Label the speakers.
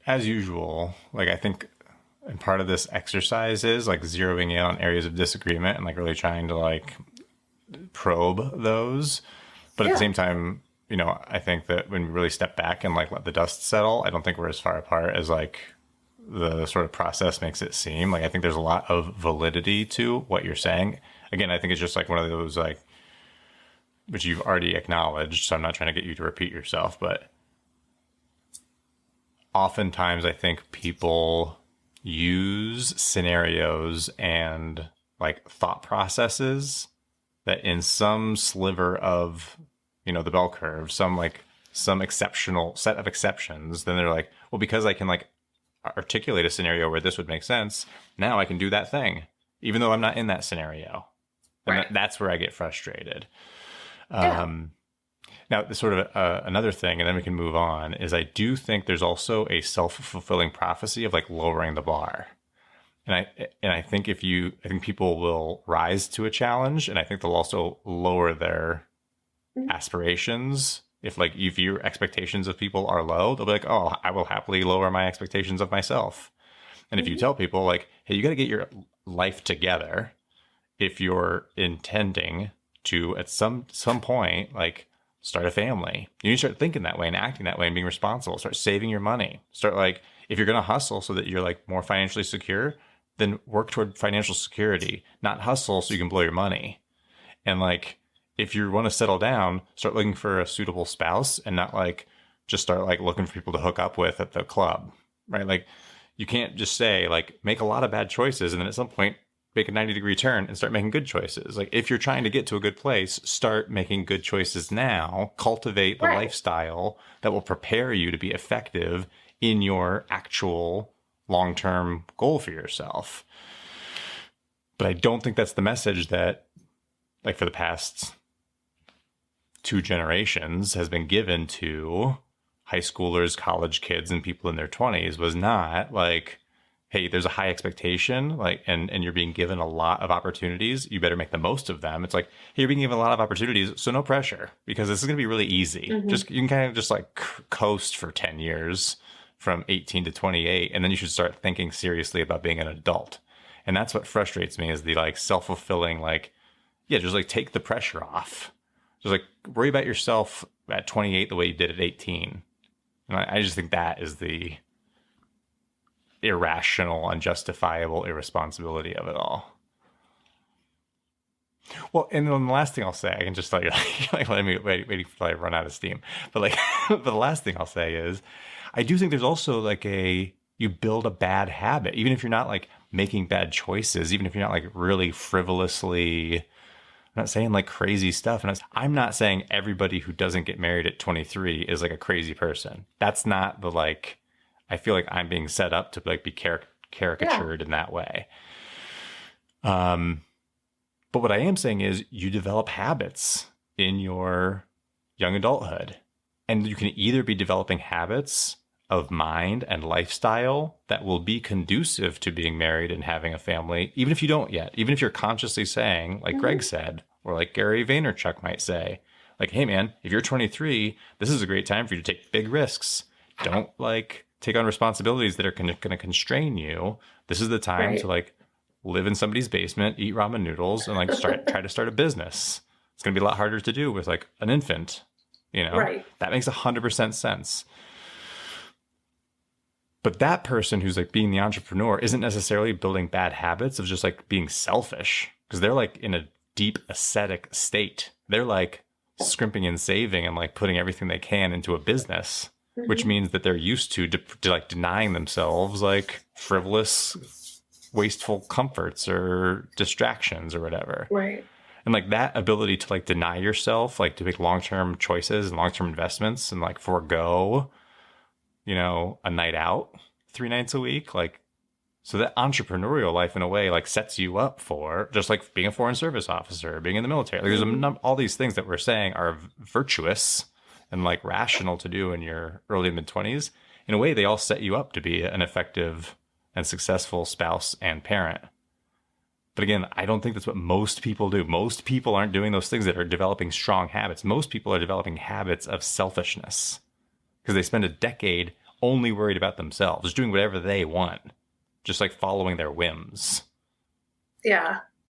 Speaker 1: as usual, like I think, and part of this exercise is like zeroing in on areas of disagreement and like really trying to like probe those. But at the same time, you know, I think that when we really step back and like let the dust settle, I don't think we're as far apart as like the sort of process makes it seem. Like I think there's a lot of validity to what you're saying. Again, I think it's just like one of those like, which you've already acknowledged, so I'm not trying to get you to repeat yourself, but oftentimes I think people use scenarios and like thought processes that in some sliver of, you know, the bell curve, some exceptional set of exceptions, then they're like, well, because I can like articulate a scenario where this would make sense, now I can do that thing, even though I'm not in that scenario. And that's where I get frustrated. Now, the sort of another thing, and then we can move on, is I do think there's also a self-fulfilling prophecy of like lowering the bar. And I think I think people will rise to a challenge, and I think they'll also lower their aspirations. If your expectations of people are low, they'll be like, oh, I will happily lower my expectations of myself. And if you tell people like, hey, you got to get your life together if you're intending to at some point like start a family, you need to start thinking that way and acting that way and being responsible. Start saving your money. Start like, if you're going to hustle so that you're like more financially secure, then work toward financial security, not hustle so you can blow your money. And like, if you want to settle down, start looking for a suitable spouse and not like just start like looking for people to hook up with at the club, right? Like you can't just say like make a lot of bad choices and then at some point make a 90-degree turn and start making good choices. Like if you're trying to get to a good place, start making good choices now, cultivate the lifestyle that will prepare you to be effective in your actual long-term goal for yourself. But I don't think that's the message that like for the past 2 generations has been given to high schoolers, college kids, and people in their 20s was not like, hey, there's a high expectation, like, and you're being given a lot of opportunities. You better make the most of them. It's like, hey, you're being given a lot of opportunities, so no pressure because this is going to be really easy. Just you can kind of just like coast for 10 years from 18 to 28, and then you should start thinking seriously about being an adult. And that's what frustrates me is the like self-fulfilling, like, yeah, just like take the pressure off. Just like worry about yourself at 28 the way you did at 18. And I just think that is the irrational, unjustifiable irresponsibility of it all. Well, and then the last thing I'll say, I can just like let me wait until I run out of steam. But like, but the last thing I'll say is, I do think there's also like you build a bad habit, even if you're not like making bad choices, even if you're not like really frivolously, I'm not saying like crazy stuff. And I'm not saying everybody who doesn't get married at 23 is like a crazy person. That's not the like, I feel like I'm being set up to like be caricatured in that way. But what I am saying is you develop habits in your young adulthood, and you can either be developing habits of mind and lifestyle that will be conducive to being married and having a family, even if you don't yet, even if you're consciously saying, like Greg said, or like Gary Vaynerchuk might say, like, hey man, if you're 23, this is a great time for you to take big risks. Don't like take on responsibilities that are going to constrain you. This is the time to like live in somebody's basement, eat ramen noodles, and like try to start a business. It's going to be a lot harder to do with like an infant, you know? That makes 100% sense. But that person who's like being the entrepreneur isn't necessarily building bad habits of just like being selfish, because they're like in a deep ascetic state. They're like scrimping and saving and like putting everything they can into a business, which means that they're used to like denying themselves like frivolous, wasteful comforts or distractions or whatever.
Speaker 2: Right.
Speaker 1: And like that ability to like deny yourself, like to make long-term choices and long-term investments and like forego, you know, a night out 3 nights a week, like, so that entrepreneurial life in a way like sets you up for just like being a foreign service officer, being in the military. Like, there's all these things that we're saying are virtuous and like rational to do in your early mid-20s. In a way, they all set you up to be an effective and successful spouse and parent. But again, I don't think that's what most people do. Most people aren't doing those things that are developing strong habits. Most people are developing habits of selfishness because they spend a decade only worried about themselves, doing whatever they want, just like following their whims.
Speaker 2: Yeah.